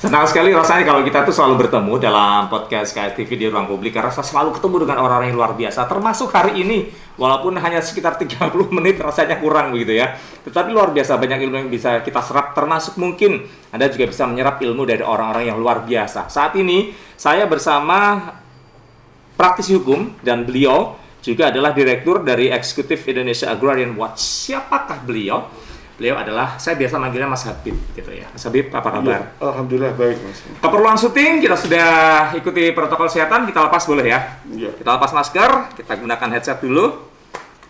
Senang sekali rasanya kalau kita tuh selalu bertemu dalam podcast KSTV di Ruang Publik, karena saya selalu ketemu dengan orang-orang yang luar biasa, termasuk hari ini, walaupun hanya sekitar 30 menit rasanya kurang begitu ya, tetapi luar biasa banyak ilmu yang bisa kita serap, termasuk mungkin Anda juga bisa menyerap ilmu dari orang-orang yang luar biasa. Saat ini saya bersama praktisi hukum dan beliau juga adalah direktur dari Eksekutif Indonesia Agrarian Watch. Siapakah beliau? Beliau adalah, saya biasa manggilnya Mas Habib gitu ya. Mas Habib, apa kabar? Ya, alhamdulillah baik, Mas. Keperluan syuting, kita sudah ikuti protokol kesehatan, kita lepas boleh ya? Ya. Kita lepas masker, kita gunakan headset dulu.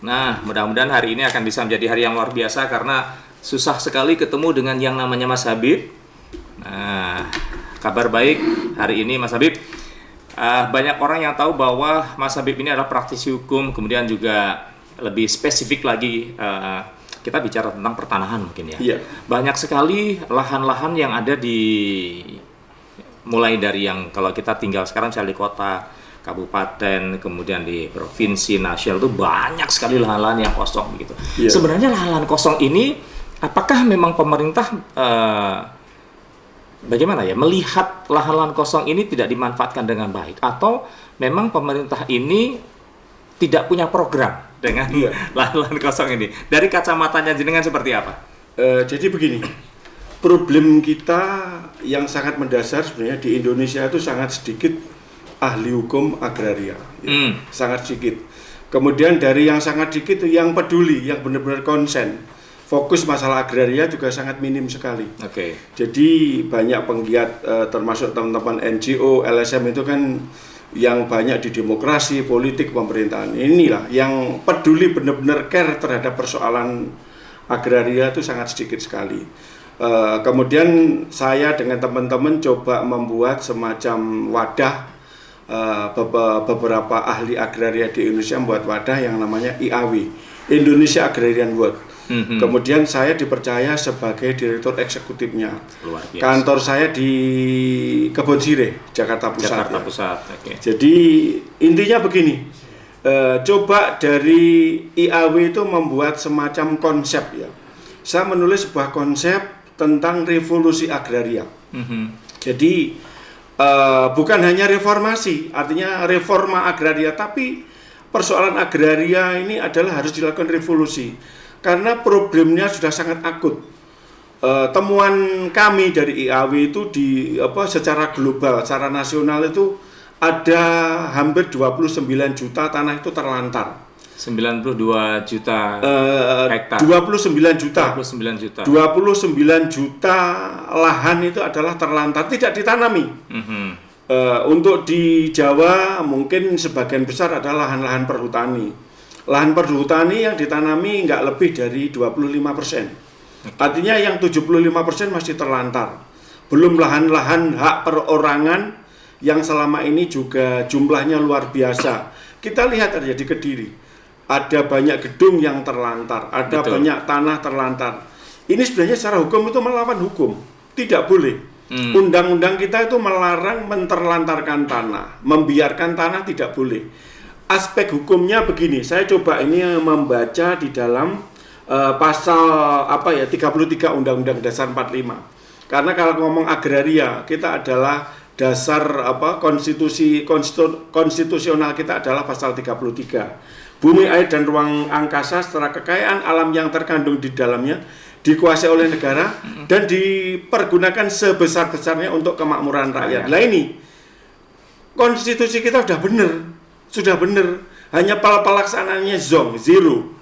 Nah, mudah-mudahan hari ini akan bisa menjadi hari yang luar biasa karena susah sekali ketemu dengan yang namanya Mas Habib. Nah, kabar baik hari ini Mas Habib. Banyak orang yang tahu bahwa Mas Habib ini adalah praktisi hukum, kemudian juga lebih spesifik lagi kita bicara tentang pertanahan mungkin ya. Iya. Banyak sekali lahan-lahan yang ada di, mulai dari yang kalau kita tinggal sekarang misalnya di kota, kabupaten, kemudian di provinsi, nasional itu banyak sekali lahan-lahan yang kosong begitu. Iya. Sebenarnya lahan-lahan kosong ini apakah memang pemerintah bagaimana ya melihat lahan-lahan kosong ini tidak dimanfaatkan dengan baik, atau memang pemerintah ini tidak punya program dengan lahan-lahan kosong ini? Dari kacamatanya jenengan seperti apa? Jadi begini, problem kita yang sangat mendasar sebenarnya di Indonesia itu sangat sedikit ahli hukum agraria, ya. Sangat sedikit. Kemudian dari yang sangat sedikit yang peduli, yang benar-benar konsen, fokus masalah agraria juga sangat minim sekali. Jadi banyak penggiat termasuk teman-teman NGO, LSM itu kan yang banyak di demokrasi, politik, pemerintahan. Inilah yang peduli benar-benar care terhadap persoalan agraria itu sangat sedikit sekali. Kemudian saya dengan teman-teman coba membuat semacam wadah, beberapa ahli agraria di Indonesia membuat wadah yang namanya IAW, Indonesia Agrarian Watch. Kemudian saya dipercaya sebagai direktur eksekutifnya. Kantor saya di Kebon Sirih, Jakarta Pusat. Okay. Jadi intinya begini, coba dari IAW itu membuat semacam konsep ya. Saya menulis sebuah konsep tentang revolusi agraria. Jadi bukan hanya reformasi, artinya reforma agraria, tapi persoalan agraria ini adalah harus dilakukan revolusi. Karena problemnya sudah sangat akut. Temuan kami dari IAW itu secara global, secara nasional itu ada hampir 29 juta tanah itu terlantar. 92 juta hektar. 29 juta. 29 juta lahan itu adalah terlantar, tidak ditanami. Untuk di Jawa mungkin sebagian besar adalah lahan-lahan perhutani. Lahan perhutani yang ditanami nggak lebih dari 25%. Artinya yang 75% masih terlantar. Belum lahan-lahan hak perorangan yang selama ini juga jumlahnya luar biasa. Kita lihat aja di Kediri. Ada banyak gedung yang terlantar, ada banyak tanah terlantar. Ini sebenarnya secara hukum itu melawan hukum. Tidak boleh. Undang-undang kita itu melarang menterlantarkan tanah, membiarkan tanah tidak boleh. Aspek hukumnya begini, saya coba ini membaca di dalam pasal 33 Undang-Undang Dasar 45. Karena kalau ngomong agraria, kita adalah dasar konstitusional kita adalah pasal 33. Bumi, air, dan ruang angkasa serta kekayaan alam yang terkandung di dalamnya dikuasai oleh negara dan dipergunakan sebesar-besarnya untuk kemakmuran rakyat. Nah ini, konstitusi kita sudah benar, hanya pelaksanaannya zero.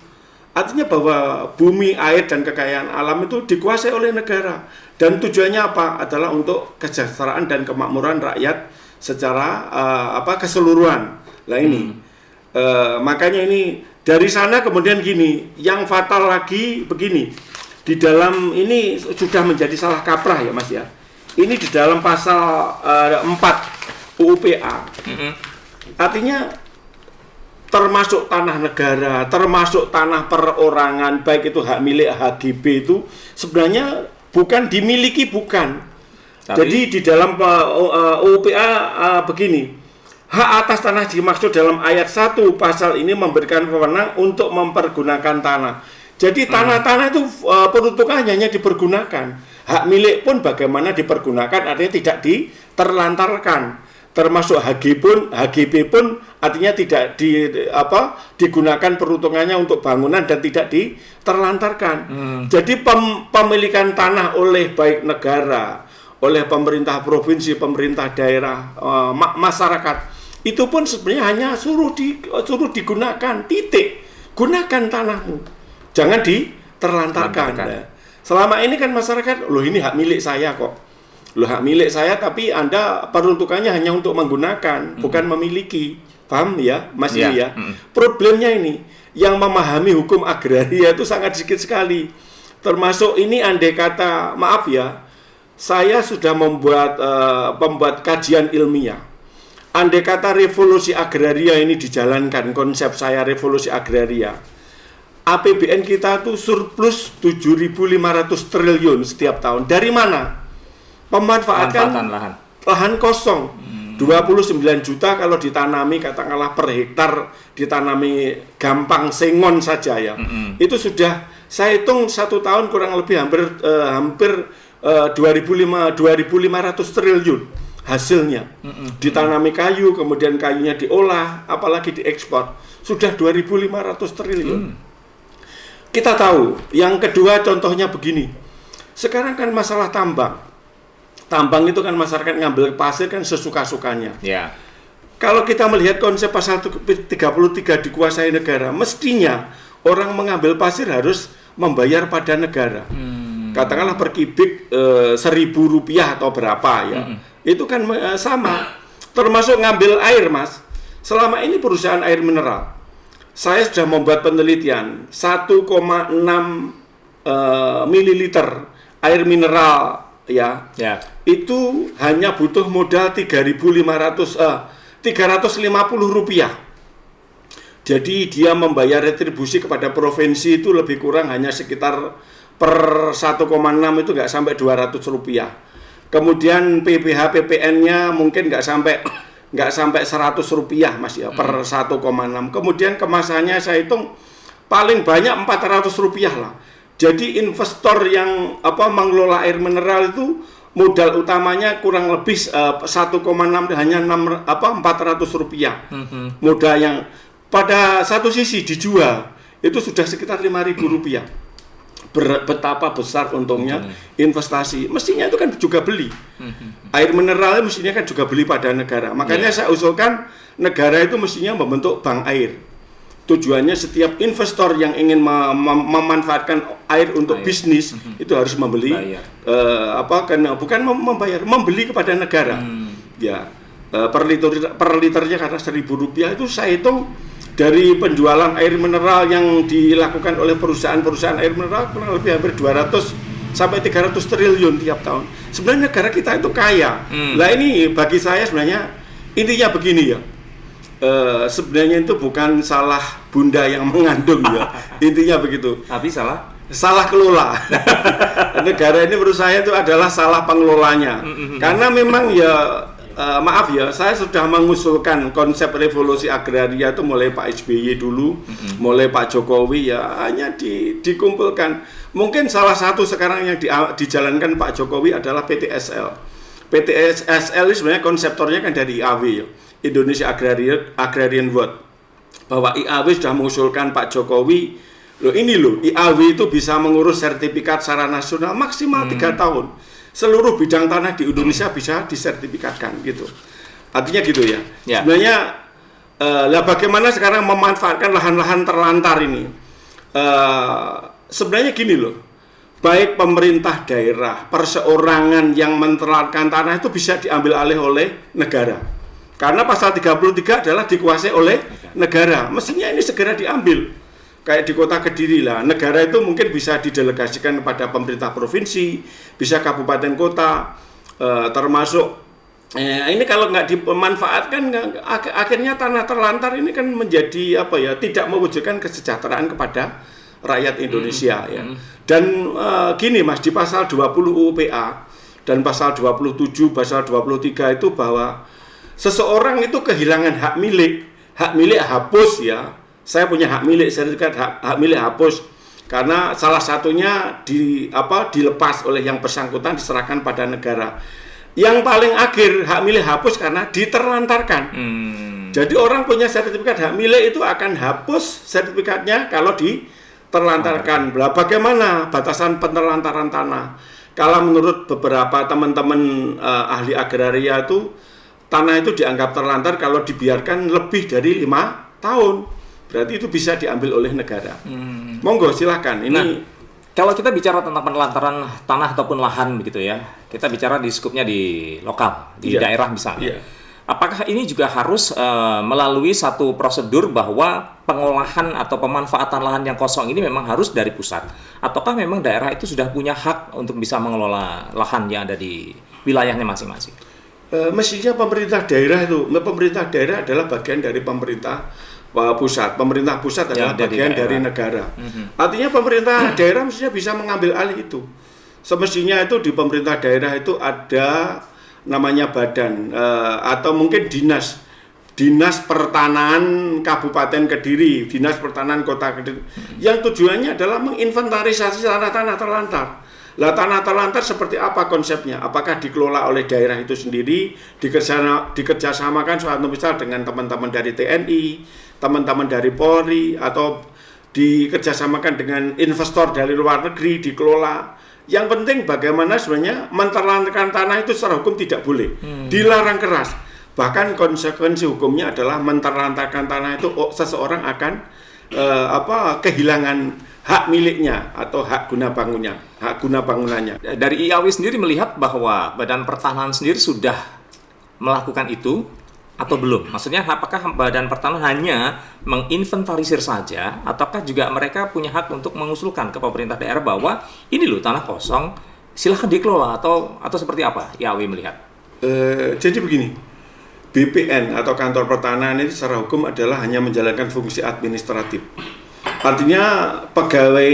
Artinya bahwa bumi, air, dan kekayaan alam itu dikuasai oleh negara. Dan tujuannya apa? Adalah untuk kesejahteraan dan kemakmuran rakyat secara keseluruhan. Nah ini, makanya ini dari sana kemudian gini, yang fatal lagi begini, di dalam ini sudah menjadi salah kaprah ya Mas ya. Ini di dalam pasal 4 UUPA. Artinya termasuk tanah negara, termasuk tanah perorangan, baik itu hak milik HGB itu sebenarnya bukan dimiliki, bukan. Jadi di dalam UUPA begini, hak atas tanah dimaksud dalam ayat 1 pasal ini memberikan wewenang untuk mempergunakan tanah. Jadi tanah-tanah itu peruntukannya hanya dipergunakan, Hak milik pun bagaimana dipergunakan artinya tidak diterlantarkan. Termasuk HGB pun artinya tidak digunakan peruntukannya untuk bangunan dan tidak diterlantarkan. Jadi pemilikan tanah oleh baik negara, oleh pemerintah provinsi, pemerintah daerah, masyarakat itu pun sebenarnya hanya suruh digunakan, titik. Gunakan tanahmu, jangan diterlantarkan. Nah, selama ini kan masyarakat, loh ini hak milik saya kok. Loh hak milik saya tapi Anda peruntukannya hanya untuk menggunakan, bukan memiliki. Paham ya, Mas Yuli ya? Problemnya ini, yang memahami hukum agraria itu sangat sedikit sekali. Termasuk ini andai kata, maaf ya, saya sudah membuat kajian ilmiah. Andai kata revolusi agraria ini dijalankan, konsep saya revolusi agraria, APBN kita tuh surplus 7.500 triliun setiap tahun. Dari mana? Pemanfaatan lahan kosong. 29 juta kalau ditanami katakanlah per hektar, ditanami gampang sengon saja ya. Itu sudah saya hitung 1 tahun kurang lebih hampir 2.500 triliun hasilnya. Ditanami kayu, kemudian kayunya diolah, apalagi diekspor, sudah 2.500 triliun. Kita tahu, yang kedua contohnya begini. Sekarang kan masalah tambang. Tambang itu kan masyarakat ngambil pasir kan sesuka-sukanya. Ya. Kalau kita melihat konsep pasal 33 dikuasai negara, mestinya orang mengambil pasir harus membayar pada negara. Katakanlah per kubik Rp1.000 atau berapa ya. Itu kan sama. Termasuk ngambil air, Mas. Selama ini perusahaan air mineral, saya sudah membuat penelitian 1,6 mililiter air mineral ya. Itu hanya butuh modal Rp350. Jadi dia membayar retribusi kepada provinsi itu lebih kurang hanya sekitar per 1,6 itu nggak sampai Rp200. Kemudian PPh PPN-nya mungkin nggak sampai Rp100 Mas ya per 1,6. Kemudian kemasannya saya hitung paling banyak Rp400 lah. Jadi investor yang mengelola air mineral itu modal utamanya kurang lebih 1,6 hanya Rp400. Modal yang pada satu sisi dijual itu sudah sekitar Rp5.000. Betapa besar untungnya investasi. Mestinya itu kan juga beli. Air mineral mestinya kan juga beli pada negara. Makanya saya usulkan negara itu mestinya membentuk bank air. Tujuannya setiap investor yang ingin memanfaatkan air untuk bisnis itu harus membeli bukan membayar, membeli kepada negara. Ya, per liternya karena Rp1.000 itu saya hitung dari penjualan air mineral yang dilakukan oleh perusahaan-perusahaan air mineral kurang lebih hampir 200 sampai 300 triliun tiap tahun. Sebenarnya negara kita itu kaya. Lah ini bagi saya sebenarnya intinya begini ya. Sebenarnya itu bukan salah bunda yang mengandung ya. Intinya begitu. Tapi salah kelola. Negara ini menurut saya itu adalah salah pengelolanya. Karena memang ya maaf ya, saya sudah mengusulkan konsep revolusi agraria itu mulai Pak SBY dulu, mulai Pak Jokowi ya hanya dikumpulkan. Mungkin salah satu sekarang yang dijalankan Pak Jokowi adalah PTSL. PTSL ini sebenarnya konseptornya kan dari IAW ya, Indonesia Agrarian World. Bahwa IAW sudah mengusulkan Pak Jokowi, IAW itu bisa mengurus sertifikat secara nasional maksimal 3 tahun. Seluruh bidang tanah di Indonesia bisa disertifikatkan gitu. Artinya gitu ya. Sebenarnya bagaimana sekarang memanfaatkan lahan-lahan terlantar ini? Sebenarnya gini loh. Baik pemerintah daerah, perseorangan yang menterlantarkan tanah itu bisa diambil alih oleh negara. Karena pasal 33 adalah dikuasai oleh negara. Mestinya ini segera diambil. Kayak di kota Kediri lah, negara itu mungkin bisa didelegasikan kepada pemerintah provinsi, bisa kabupaten kota, termasuk ini kalau nggak dimanfaatkan, akhirnya tanah terlantar ini kan menjadi tidak mewujudkan kesejahteraan kepada rakyat Indonesia ya. Dan gini Mas, di pasal 20 UU PA dan pasal 27, pasal 23 itu bahwa seseorang itu kehilangan hak milik hapus ya. Saya punya hak milik, sertifikat hak milik hapus. Karena salah satunya dilepas oleh yang bersangkutan, diserahkan pada negara. Yang paling akhir hak milik hapus karena diterlantarkan. Jadi orang punya sertifikat hak milik itu akan hapus sertifikatnya kalau diterlantarkan. Bagaimana batasan penelantaran tanah? Kalau menurut beberapa teman-teman ahli agraria itu, tanah itu dianggap terlantar kalau dibiarkan lebih dari 5 tahun. Berarti itu bisa diambil oleh negara. Monggo silahkan. Ini kalau kita bicara tentang penelantaran tanah ataupun lahan begitu ya, kita bicara di skupnya di lokal, di daerah misalnya. Apakah ini juga harus melalui satu prosedur bahwa pengolahan atau pemanfaatan lahan yang kosong ini memang harus dari pusat? Ataukah memang daerah itu sudah punya hak untuk bisa mengelola lahan yang ada di wilayahnya masing-masing? Mestinya pemerintah daerah adalah bagian dari pemerintah pusat. Pemerintah pusat adalah bagian dari negara. Artinya pemerintah daerah mestinya bisa mengambil alih itu. Semestinya itu di pemerintah daerah itu ada namanya badan atau mungkin dinas pertanahan Kabupaten Kediri, dinas pertanahan Kota Kediri, yang tujuannya adalah menginventarisasi tanah-tanah terlantar. Lah tanah terlantar seperti apa konsepnya? Apakah dikelola oleh daerah itu sendiri, dikerjasamakan suatu misal dengan teman-teman dari TNI, teman-teman dari Polri, atau dikerjasamakan dengan investor dari luar negeri, dikelola. Yang penting bagaimana sebenarnya menterlantarkan tanah itu secara hukum tidak boleh, dilarang keras. Bahkan konsekuensi hukumnya adalah menterlantarkan tanah itu seseorang akan kehilangan hak miliknya atau hak guna bangunannya. Dari IAW sendiri melihat bahwa Badan Pertanahan sendiri sudah melakukan itu atau belum? Maksudnya apakah Badan Pertanahan hanya menginventarisir saja, ataukah juga mereka punya hak untuk mengusulkan ke pemerintah daerah bahwa ini loh tanah kosong, silahkan dikelola atau seperti apa IAW melihat? Jadi begini, BPN atau kantor pertanahan ini secara hukum adalah hanya menjalankan fungsi administratif. Artinya pegawai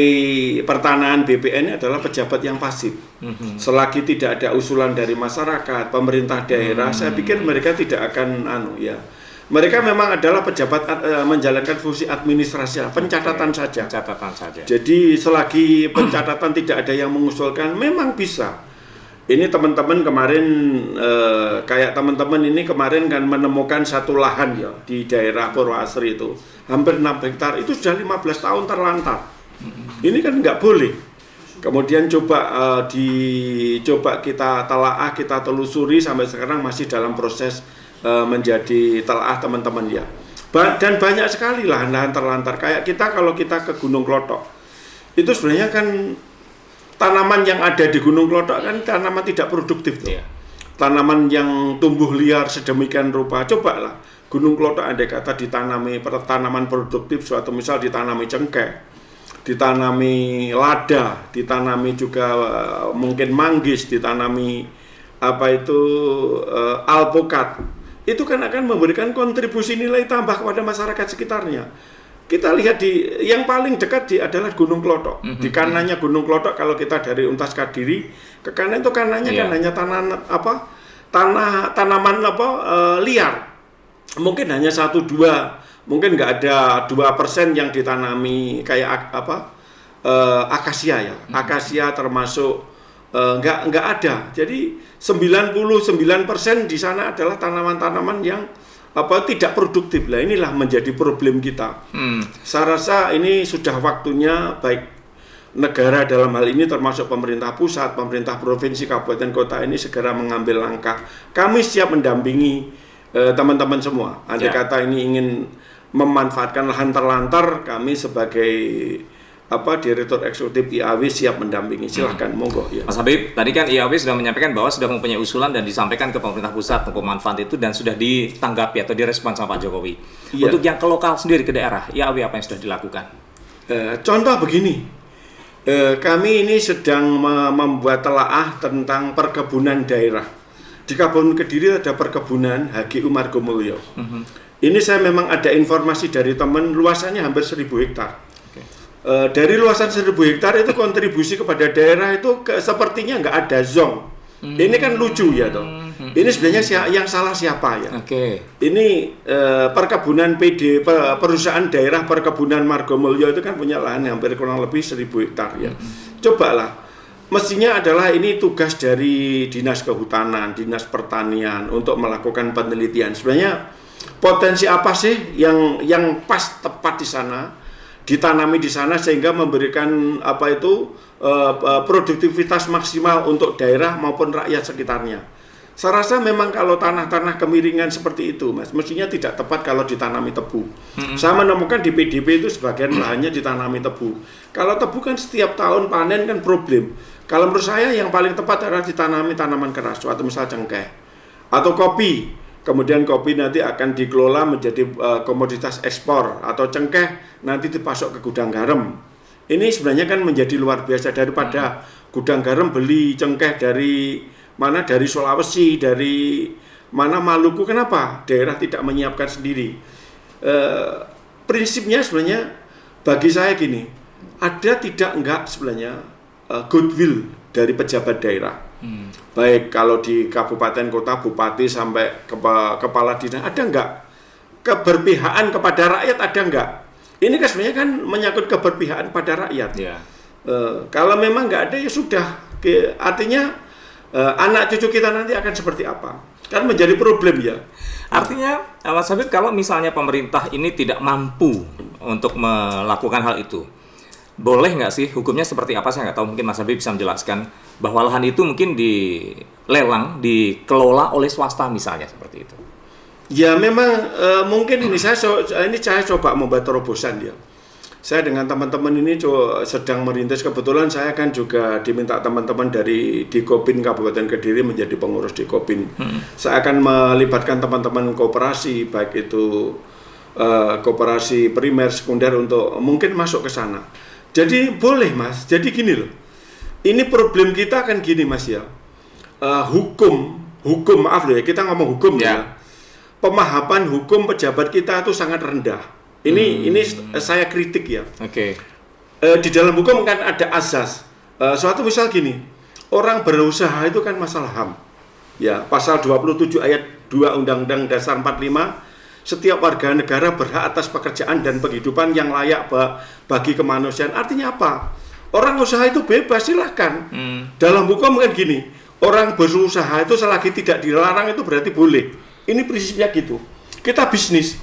pertanahan BPN ini adalah pejabat yang pasif. Selagi tidak ada usulan dari masyarakat, pemerintah daerah, saya pikir mereka tidak akan mereka memang adalah pejabat menjalankan fungsi administrasi, pencatatan saja. Jadi selagi pencatatan tidak ada yang mengusulkan, memang bisa. Ini teman-teman kemarin kayak teman-teman ini kemarin kan menemukan satu lahan ya di daerah Purwasri itu hampir 6 hektar, itu sudah 15 tahun terlantar. Ini kan nggak boleh. Kemudian coba kita telaah, kita telusuri sampai sekarang masih dalam proses menjadi telaah teman-teman ya. Dan banyak sekali lahan-lahan terlantar. Kayak kalau kita ke Gunung Klothok, itu sebenarnya kan tanaman yang ada di Gunung Klothok kan tanaman tidak produktif tuh. Tanaman yang tumbuh liar sedemikian rupa. Cobalah Gunung Klothok andai kata ditanami tanaman produktif, suatu misal ditanami cengkeh, ditanami lada, ditanami juga mungkin manggis, ditanami alpukat. Itu kan akan memberikan kontribusi nilai tambah kepada masyarakat sekitarnya. Kita lihat yang paling dekat adalah Gunung Klothok. Di kanannya Gunung Klothok, kalau kita dari Untas Kadiri ke kanan itu kanannya kan hanya tanaman liar. Mungkin hanya 1-2, mungkin nggak ada 2% yang ditanami kayak akasia ya. Akasia termasuk nggak ada. Jadi 99% di sana adalah tanaman-tanaman yang tidak produktif. Lah inilah menjadi problem kita. Saya rasa ini sudah waktunya baik negara dalam hal ini termasuk pemerintah pusat, pemerintah provinsi, kabupaten, kota ini segera mengambil langkah. Kami siap mendampingi teman-teman semua. Andai kata ini ingin memanfaatkan lahan terlantar, kami sebagai Direktur Eksekutif IAW siap mendampingi. Silahkan, monggo. Ya. Mas Habib, tadi kan IAW sudah menyampaikan bahwa sudah mempunyai usulan dan disampaikan ke pemerintah pusat untuk manfaat itu dan sudah ditanggapi atau direspon sama Pak Jokowi. Untuk yang ke lokal sendiri, ke daerah, IAW apa yang sudah dilakukan? Contoh begini, kami ini sedang membuat telaah tentang perkebunan daerah. Di Kabupaten Kediri ada perkebunan HGU Margomulyo. Ini saya memang ada informasi dari teman, luasannya hampir 1.000 hektar. Dari luasan 1.000 hektar itu kontribusi kepada daerah itu sepertinya nggak ada zong. Ini kan lucu ya toh. Ini sebenarnya yang salah siapa ya? Ini perkebunan perusahaan daerah perkebunan Margomulyo itu kan punya lahan hampir kurang lebih 1.000 hektar ya. Cobalah, mestinya adalah ini tugas dari Dinas Kehutanan, Dinas Pertanian untuk melakukan penelitian. Sebenarnya potensi apa sih yang pas tepat di sana, ditanami di sana sehingga memberikan produktivitas maksimal untuk daerah maupun rakyat sekitarnya. Saya rasa memang kalau tanah-tanah kemiringan seperti itu, Mas, mestinya tidak tepat kalau ditanami tebu. Saya menemukan di PDP itu sebagian lahannya ditanami tebu. Kalau tebu kan setiap tahun panen kan problem. Kalau menurut saya yang paling tepat adalah ditanami tanaman keras, suatu misal cengkeh atau kopi. Kemudian kopi nanti akan dikelola menjadi komoditas ekspor, atau cengkeh nanti dipasok ke gudang garam. Ini sebenarnya kan menjadi luar biasa daripada gudang garam beli cengkeh dari mana, dari Sulawesi, dari mana, Maluku. Kenapa daerah tidak menyiapkan sendiri? Prinsipnya sebenarnya bagi saya gini, ada tidak enggak sebenarnya goodwill dari pejabat daerah. Baik kalau di kabupaten kota, bupati sampai kepala dinas, ada enggak keberpihakan kepada rakyat, ada enggak? Ini kan sebenarnya kan menyangkut keberpihakan pada rakyat. Kalau memang nggak ada ya sudah, artinya anak cucu kita nanti akan seperti apa? Kan menjadi problem ya. Artinya, Mas Habib, kalau misalnya pemerintah ini tidak mampu untuk melakukan hal itu, boleh nggak sih hukumnya seperti apa? Saya nggak tahu, mungkin Mas Habib bisa menjelaskan bahwa lahan itu mungkin dilelang, dikelola oleh swasta misalnya seperti itu. Ya memang mungkin ini saya coba membuat terobosan ya. Saya dengan teman-teman ini sedang merintis, kebetulan saya kan juga diminta teman-teman dari Dikopin Kabupaten Kediri menjadi pengurus Dikopin. Saya akan melibatkan teman-teman koperasi, baik itu koperasi primer, sekunder, untuk mungkin masuk ke sana. Jadi boleh, Mas, jadi gini loh. Ini problem kita kan gini, Mas ya. Hukum maaf loh ya, kita ngomong hukum ya. Pemahaman hukum pejabat kita itu sangat rendah. Ini saya kritik ya. Di dalam hukum kan ada asas. Suatu misal gini, orang berusaha itu kan masalah HAM. Ya, pasal 27 ayat 2 Undang-Undang Dasar 45, setiap warga negara berhak atas pekerjaan dan penghidupan yang layak bagi kemanusiaan. Artinya apa? Orang usaha itu bebas, silahkan. Dalam hukum kan gini, orang berusaha itu selagi tidak dilarang itu berarti boleh. Ini prinsipnya gitu. Kita bisnis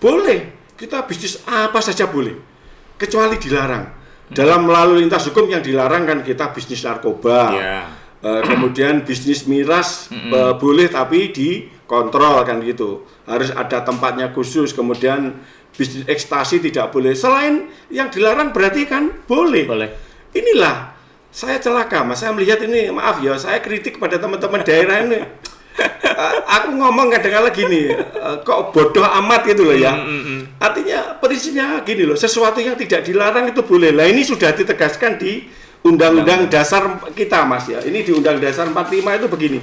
boleh, kita bisnis apa saja boleh, kecuali dilarang. Dalam lalu lintas hukum yang dilarang kan kita bisnis narkoba, kemudian bisnis miras boleh tapi dikontrol kan gitu. Harus ada tempatnya khusus. Kemudian bisnis ekstasi tidak boleh. Selain yang dilarang berarti kan boleh. Inilah saya celaka, Mas. Saya melihat ini, maaf ya, saya kritik pada teman-teman daerah ini. Aku ngomong kadang-kadang gini, kok bodoh amat gitu loh ya. Artinya prinsipnya gini loh, sesuatu yang tidak dilarang itu boleh. Lah ini sudah ditegaskan di Undang-Undang Dasar kita, Mas ya. Ini di Undang Dasar 45 itu begini.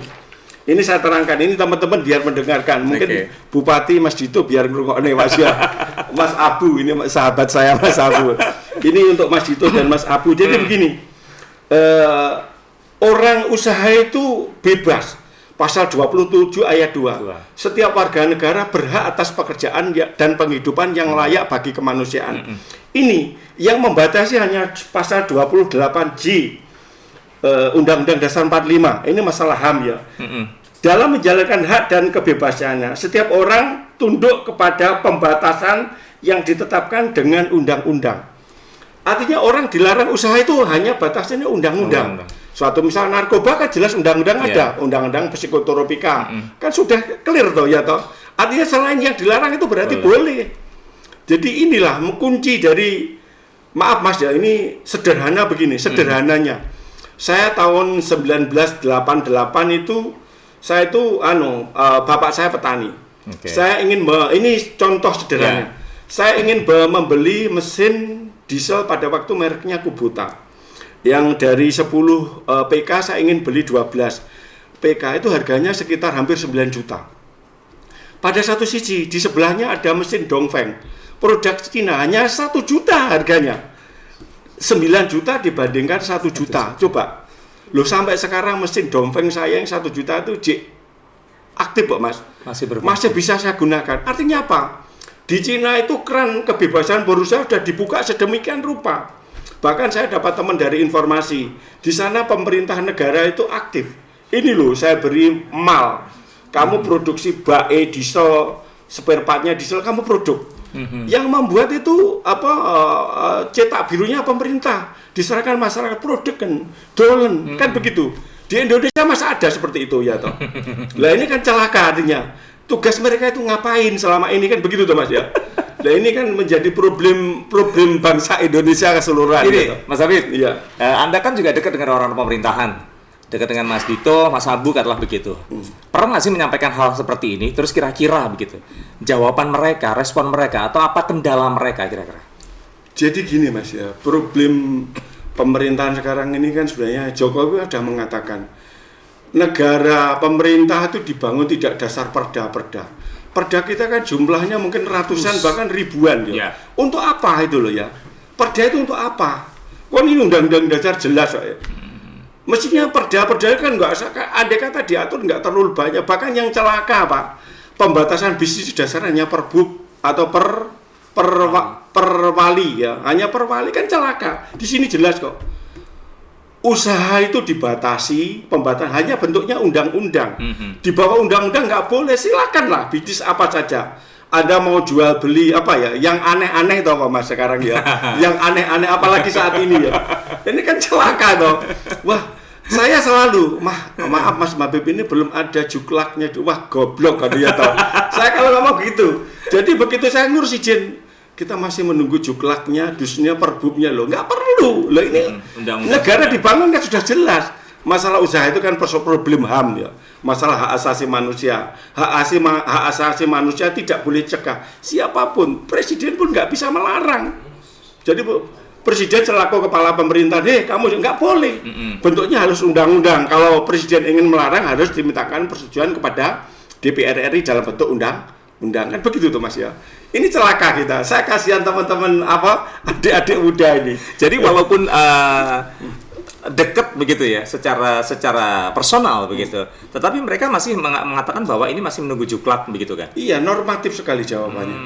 Ini saya terangkan, ini teman-teman biar mendengarkan. Mungkin Bupati Mas Dito biar ngrungokne, Mas ya. Mas Abu, ini sahabat saya Mas Abu. Ini untuk Mas Dito dan Mas Abu. Jadi begini, orang usaha itu bebas. Pasal 27 ayat 2. Setiap warga negara berhak atas pekerjaan dan penghidupan yang layak bagi kemanusiaan. Ini yang membatasi hanya pasal 28J Undang-Undang Dasar 45. Ini masalah HAM ya. Dalam menjalankan hak dan kebebasannya, setiap orang tunduk kepada pembatasan yang ditetapkan dengan undang-undang. Artinya orang dilarang usaha itu hanya batasnya undang-undang. Suatu misal narkoba kan jelas undang-undang ada, undang-undang psikotropika, kan sudah clear toh ya toh. Artinya selain yang dilarang itu berarti boleh. Jadi inilah kunci dari, maaf Mas ya, ini sederhana begini, sederhananya. Saya tahun 1988 itu, saya itu bapak saya petani. Saya ingin ini contoh sederhana. Saya ingin membeli mesin diesel pada waktu mereknya Kubota. Yang dari 10 PK saya ingin beli 12 PK, itu harganya sekitar hampir 9 juta. Pada satu sisi di sebelahnya ada mesin Dongfeng, produk Cina, hanya 1 juta harganya. 9 juta dibandingkan 1 juta. Coba Loh sampai sekarang mesin Dongfeng saya yang 1 juta itu aktif kok Mas. Masih bisa saya gunakan. Artinya apa? Di Cina itu keran kebebasan berusaha sudah dibuka sedemikian rupa. Bahkan saya dapat teman dari informasi, di sana pemerintah negara itu aktif. Ini loh, saya beri mal. Kamu produksi bae diesel, spare partnya diesel, kamu produk. Yang membuat itu cetak birunya pemerintah, diserahkan masyarakat produk kan, dolen kan begitu. Di Indonesia masa ada seperti itu ya toh. Lah ini kan celaka artinya. Tugas mereka itu ngapain selama ini kan begitu toh Mas ya. Nah ini kan menjadi problem bangsa Indonesia keseluruhan. Ini ya, Mas Habib, iya. Anda kan juga dekat dengan orang pemerintahan, dekat dengan Mas Dito, Mas Abu katalah begitu. Pernah nggak sih menyampaikan hal seperti ini? Terus kira-kira begitu, jawaban mereka, respon mereka, atau apa kendala mereka kira-kira? Jadi gini Mas ya, problem pemerintahan sekarang ini kan sebenarnya Jokowi sudah mengatakan negara pemerintah itu dibangun tidak dasar perda-perda. Perda kita kan jumlahnya mungkin ratusan bahkan ribuan ya. Untuk apa itu loh ya? Perda itu untuk apa? Kok ini undang-undang dasar jelas ya. Mestinya perda-perda kan nggak andai kata diatur nggak terlalu banyak. Bahkan yang celaka Pak, pembatasan bisnis dasar hanya perbub atau perwali ya. Hanya perwali kan celaka. Di sini jelas kok. Usaha itu dibatasi, pembatasan hanya bentuknya undang-undang. Di bawah undang-undang nggak boleh, silakanlah bisnis apa saja. Anda mau jual beli apa ya, yang aneh-aneh toh Mas sekarang ya, yang aneh-aneh apalagi saat ini ya. Ini kan celaka toh. Wah, saya selalu, maaf Mas Mabib ini belum ada juklaknya, wah goblok kan dia toh. Saya kalau ngomong gitu. Jadi begitu saya ngurus izin, kita masih menunggu juklaknya, dusnya, perbubnya loh. Nggak perlu. Loh ini negara dibangun kan sudah jelas. Masalah usaha itu kan problem HAM ya. Masalah hak asasi manusia. Hak asasi manusia tidak boleh cegah. Siapapun, presiden pun nggak bisa melarang. Jadi presiden selaku kepala pemerinah, kamu nggak boleh. Bentuknya harus undang-undang. Kalau presiden ingin melarang harus dimintakan persetujuan kepada DPR RI dalam bentuk undang kan begitu tuh Mas ya. Ini celaka kita. Saya kasihan teman-teman adik-adik muda ini. Jadi walaupun dekat begitu ya, secara personal begitu, tetapi mereka masih mengatakan bahwa ini masih menunggu juklak begitu kan? Iya, normatif sekali jawabannya.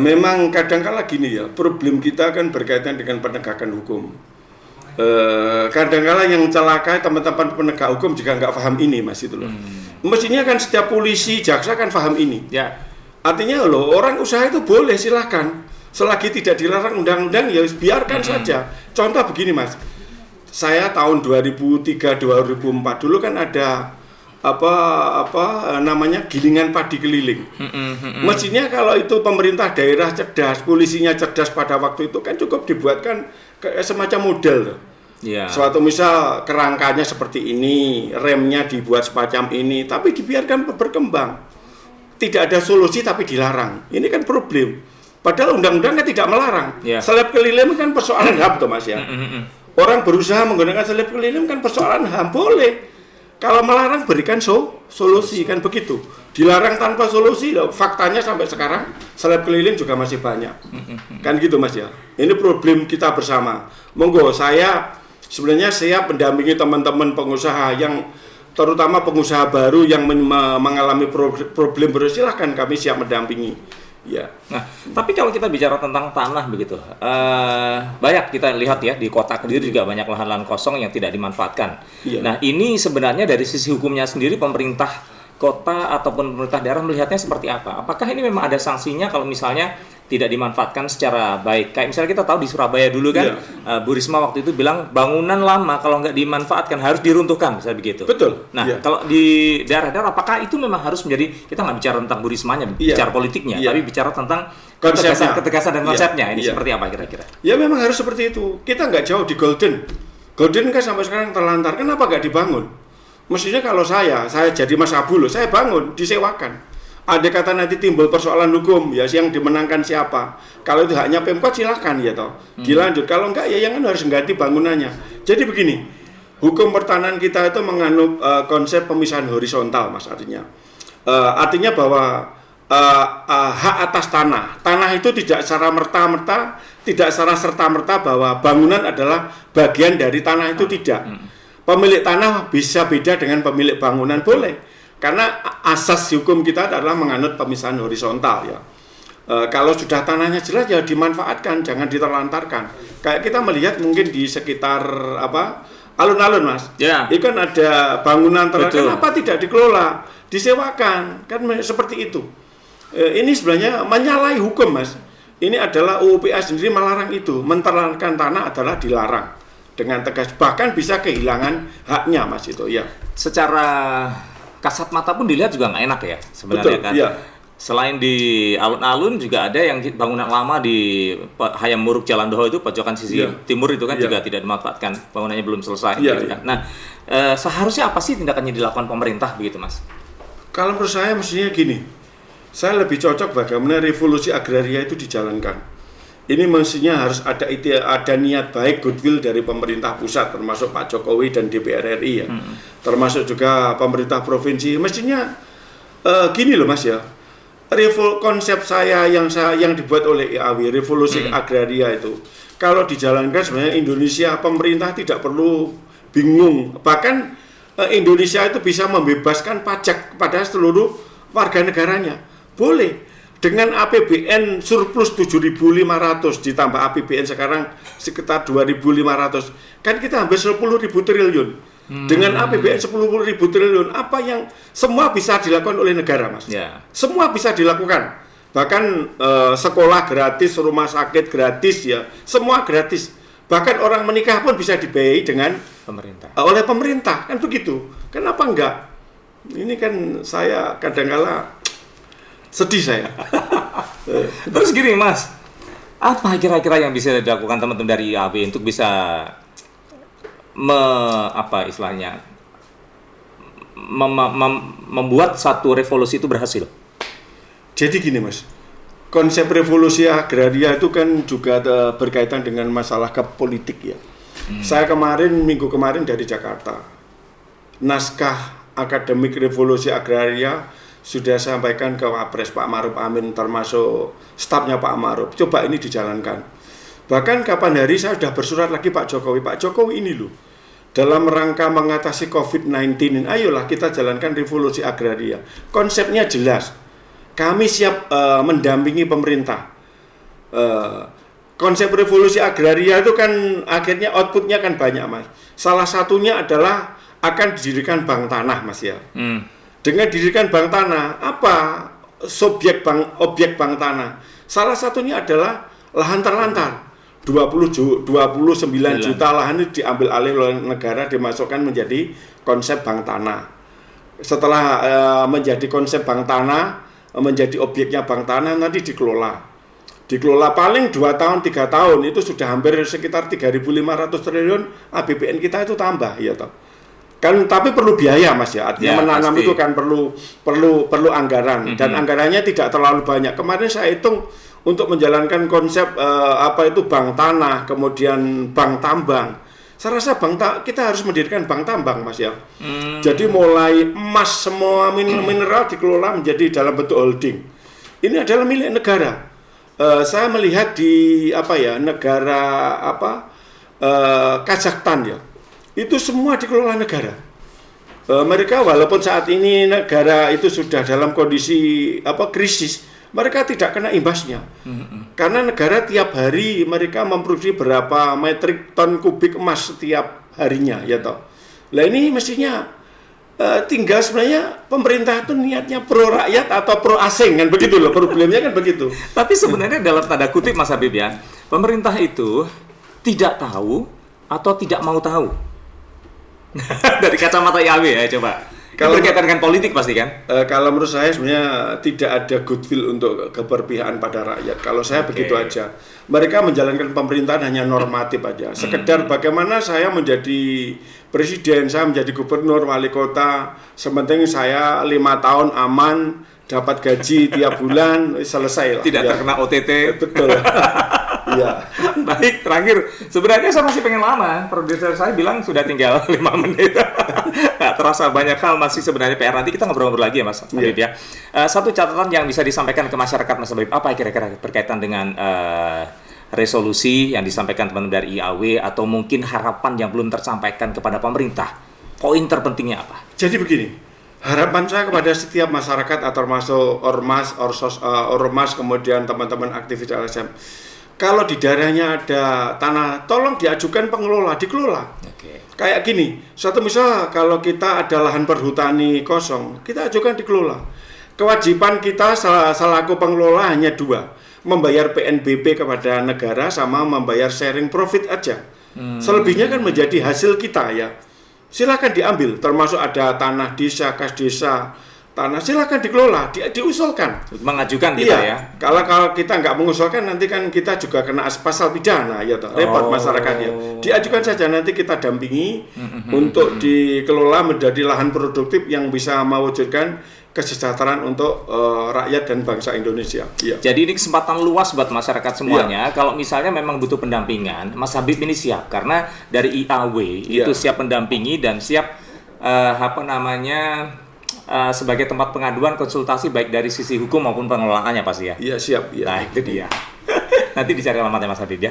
Memang kadang-kala gini ya, problem kita kan berkaitan dengan penegakan hukum. Kadang-kala yang celaka teman-teman penegak hukum juga nggak paham ini Mas itu loh. Mestinya kan setiap polisi, jaksa kan paham ini. Ya. Artinya loh, orang usaha itu boleh silahkan. Selagi tidak dilarang undang-undang ya biarkan saja. Contoh begini Mas. Saya tahun 2003-2004 dulu kan ada namanya gilingan padi keliling. Mestinya kalau itu pemerintah daerah cerdas, polisinya cerdas pada waktu itu kan cukup dibuatkan semacam model tuh. Yeah. Suatu misal kerangkanya seperti ini, remnya dibuat semacam ini, tapi dibiarkan berkembang. Tidak ada solusi tapi dilarang. Ini kan problem. Padahal undang-undang kan tidak melarang. Yeah. Seleb keliling kan persoalan HAM tuh Mas ya. Orang berusaha menggunakan seleb keliling kan persoalan HAM, boleh. Kalau melarang berikan solusi kan begitu. Dilarang tanpa solusi, loh, faktanya sampai sekarang seleb keliling juga masih banyak. Kan gitu Mas ya. Ini problem kita bersama. Monggo saya sebenarnya siap mendampingi teman-teman pengusaha yang terutama pengusaha baru yang mengalami problem baru, silahkan kami siap mendampingi. Ya. Nah, tapi kalau kita bicara tentang tanah begitu, banyak kita lihat ya di kota Kediri juga banyak lahan-lahan kosong yang tidak dimanfaatkan. Ya. Nah, ini sebenarnya dari sisi hukumnya sendiri pemerintah kota ataupun pemerintah daerah melihatnya seperti apa? Apakah ini memang ada sanksinya kalau misalnya tidak dimanfaatkan secara baik? Kayak misalnya kita tahu di Surabaya dulu kan, Bu Risma waktu itu bilang bangunan lama kalau nggak dimanfaatkan harus diruntuhkan, misalnya begitu. Betul. Nah, kalau di daerah-daerah apakah itu memang harus menjadi, kita nggak bicara tentang Bu Rismanya, bicara politiknya, tapi bicara tentang ketegasan dan konsepnya. Ini seperti apa kira-kira? Ya memang harus seperti itu. Kita nggak jauh di Golden. Golden kan sampai sekarang terlantar. Kenapa nggak dibangun? Mestinya kalau saya jadi Mas Abu loh, saya bangun, disewakan. Ada kata nanti timbul persoalan hukum ya, yang dimenangkan siapa. Kalau itu haknya Pemkot silakan ya toh. Dilanjut. Kalau enggak ya yang kan harus mengganti bangunannya. Jadi begini, hukum pertanahan kita itu menganut konsep pemisahan horizontal Mas artinya. Artinya bahwa hak atas tanah itu tidak secara merta-merta, tidak secara serta-merta bahwa bangunan adalah bagian dari tanah itu tidak. pemilik tanah bisa beda dengan pemilik bangunan, boleh. Karena asas hukum kita adalah menganut pemisahan horizontal ya. Kalau sudah tanahnya jelas ya dimanfaatkan, jangan diterlantarkan. Kayak kita melihat mungkin di sekitar alun-alun Mas. Ya. Itu kan ada bangunan Betul. kenapa tidak dikelola, disewakan, kan seperti itu. Ini sebenarnya menyalahi hukum Mas. Ini adalah UUPA sendiri melarang itu, menterlantarkan tanah adalah dilarang dengan tegas, bahkan bisa kehilangan haknya Mas itu ya. Secara kasat mata pun dilihat juga nggak enak ya sebenarnya. Betul, kan. iya. Selain di alun-alun juga ada yang bangunan lama di Hayam Muruk Jalan Doho itu pojokan sisi Iya. timur itu kan Iya. juga tidak dimanfaatkan, bangunannya belum selesai Iya, gitu iya. kan. Nah, seharusnya apa sih tindakan yang dilakukan pemerintah begitu Mas? Kalau menurut saya mestinya gini, saya lebih cocok bagaimana revolusi agraria itu dijalankan. Ini mestinya harus ada niat baik, goodwill dari pemerintah pusat, termasuk Pak Jokowi dan DPR RI ya, termasuk juga pemerintah provinsi. Mestinya gini loh Mas ya, konsep yang dibuat oleh IAW, revolusi agraria itu, kalau dijalankan sebenarnya Indonesia, pemerintah tidak perlu bingung. Bahkan Indonesia itu bisa membebaskan pajak kepada seluruh warga negaranya. Boleh. Dengan APBN surplus 7.500 ditambah APBN sekarang sekitar 2.500, kan kita hampir 10.000 triliun. Dengan APBN 10.000 triliun, apa yang semua bisa dilakukan oleh negara, Mas? Ya. Semua bisa dilakukan. Bahkan sekolah gratis, rumah sakit gratis ya, semua gratis. Bahkan orang menikah pun bisa dibiayai dengan Pemerintah. oleh pemerintah, kan begitu. Kenapa enggak? Ini kan saya kadang-kala sedih saya. Terus gini Mas, apa kira-kira yang bisa dilakukan teman-teman dari IAB untuk bisa membuat satu revolusi itu berhasil? Jadi gini Mas, konsep revolusi agraria itu kan juga berkaitan dengan masalah politik ya. Saya minggu kemarin dari Jakarta, naskah akademik revolusi agraria sudah sampaikan ke Wapres Pak Ma'ruf Amin, termasuk stafnya Pak Ma'ruf. Coba ini dijalankan. Bahkan kapan hari saya sudah bersurat lagi Pak Jokowi ini loh, dalam rangka mengatasi COVID-19 ini, ayolah kita jalankan revolusi agraria. Konsepnya jelas. Kami siap mendampingi pemerintah. Konsep revolusi agraria itu kan akhirnya outputnya kan banyak Mas. Salah satunya adalah akan didirikan bank tanah Mas ya. Dengan didirikan bank tanah, apa objek bank tanah? Salah satunya adalah lahan terlantar. 29 juta lahan itu diambil alih oleh negara, dimasukkan menjadi konsep bank tanah. Setelah menjadi konsep bank tanah, menjadi objeknya bank tanah, nanti dikelola paling 2 tahun 3 tahun itu sudah hampir sekitar 3.500 triliun APBN kita itu tambah ya toh. Kan tapi perlu biaya Mas ya, artinya menanam pasti. Itu kan perlu anggaran dan anggarannya tidak terlalu banyak. Kemarin saya hitung untuk menjalankan konsep bank tanah, kemudian bank tambang. Saya rasa kita harus mendirikan bank tambang Mas ya. Jadi mulai emas, semua mineral dikelola menjadi dalam bentuk holding. Ini adalah milik negara. Saya melihat di negara Kazakhstan ya. Itu semua dikelola negara. Mereka walaupun saat ini negara itu sudah dalam kondisi krisis, mereka tidak kena imbasnya. Karena negara tiap hari mereka memproduksi berapa metrik ton kubik emas setiap harinya, ya toh. Lah ini mestinya tinggal sebenarnya pemerintah itu niatnya pro rakyat atau pro asing kan begitu loh, problemnya kan begitu. Tapi sebenarnya dalam tanda kutip Mas Habib ya, pemerintah itu tidak tahu atau tidak mau tahu. Dari kacamata IAB ya coba. Kalau berkaitan dengan politik pasti kan? Kalau menurut saya sebenarnya tidak ada goodwill untuk keberpihakan pada rakyat. Kalau saya begitu aja. Mereka menjalankan pemerintahan hanya normatif aja. Sekedar bagaimana saya menjadi presiden, saya menjadi gubernur, wali kota. Sementing saya 5 tahun aman, dapat gaji tiap bulan, selesai lah. Tidak terkena OTT. Betul. Iya. Baik, terakhir. Sebenarnya saya masih pengen lama. Produser saya bilang sudah tinggal 5 menit. Nggak terasa banyak hal masih sebenarnya PR. Nanti kita ngobrol-ngobrol lagi ya Mas Habib ya. Satu catatan yang bisa disampaikan ke masyarakat Mas Habib, apa kira-kira berkaitan dengan resolusi yang disampaikan teman-teman dari IAW atau mungkin harapan yang belum tersampaikan kepada pemerintah? Poin terpentingnya apa? Jadi begini, harapan saya kepada setiap masyarakat atau termasuk ormas, kemudian teman-teman aktivis LSM, kalau di daerahnya ada tanah, tolong diajukan pengelola, dikelola. Kayak gini, suatu misal kalau kita ada lahan perhutani kosong, kita ajukan dikelola. Kewajiban kita selaku pengelola hanya 2, membayar PNBP kepada negara sama membayar sharing profit aja. Selebihnya kan menjadi hasil kita ya. Silakan diambil, termasuk ada tanah desa, kas desa, tanah silakan dikelola, diusulkan. Mengajukan kita ya. Kalau kita nggak mengusulkan nanti kan kita juga kena pasal pidana ya toh. Repot masyarakat ya. Diajukan saja nanti kita dampingi untuk dikelola menjadi lahan produktif yang bisa mewujudkan kesejahteraan untuk rakyat dan bangsa Indonesia. Ya. Jadi ini kesempatan luas buat masyarakat semuanya. Kalau misalnya memang butuh pendampingan, Mas Habib ini siap karena dari IAW itu siap mendampingi dan siap sebagai tempat pengaduan konsultasi baik dari sisi hukum maupun pengelolaannya pasti ya. Iya siap. Ya. Nah itu dia. Nanti dicari alamatnya Mas Habib ya.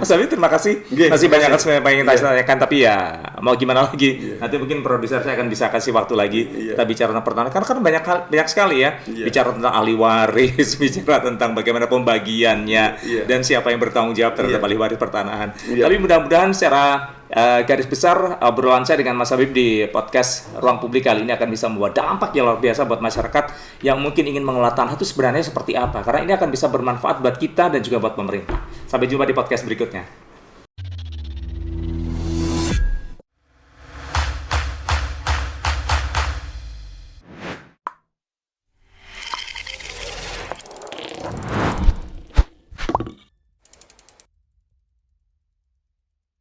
Mas Habib terima kasih. Oke, masih banyak kan sebenarnya pengen tanyakan tapi ya mau gimana lagi. Nanti mungkin produser saya akan bisa kasih waktu lagi kita bicara tentang pertanahan karena kan banyak sekali ya. Bicara tentang ahli waris, bicara tentang bagaimana pembagiannya dan siapa yang bertanggung jawab terhadap ahli waris pertanahan. Tapi mudah-mudahan secara garis besar obrolan saya dengan Mas Habib di podcast Ruang Publik kali ini akan bisa membawa dampak yang luar biasa buat masyarakat yang mungkin ingin mengelola tanah itu sebenarnya seperti apa, karena ini akan bisa bermanfaat buat kita dan juga buat pemerintah. Sampai jumpa di podcast berikutnya.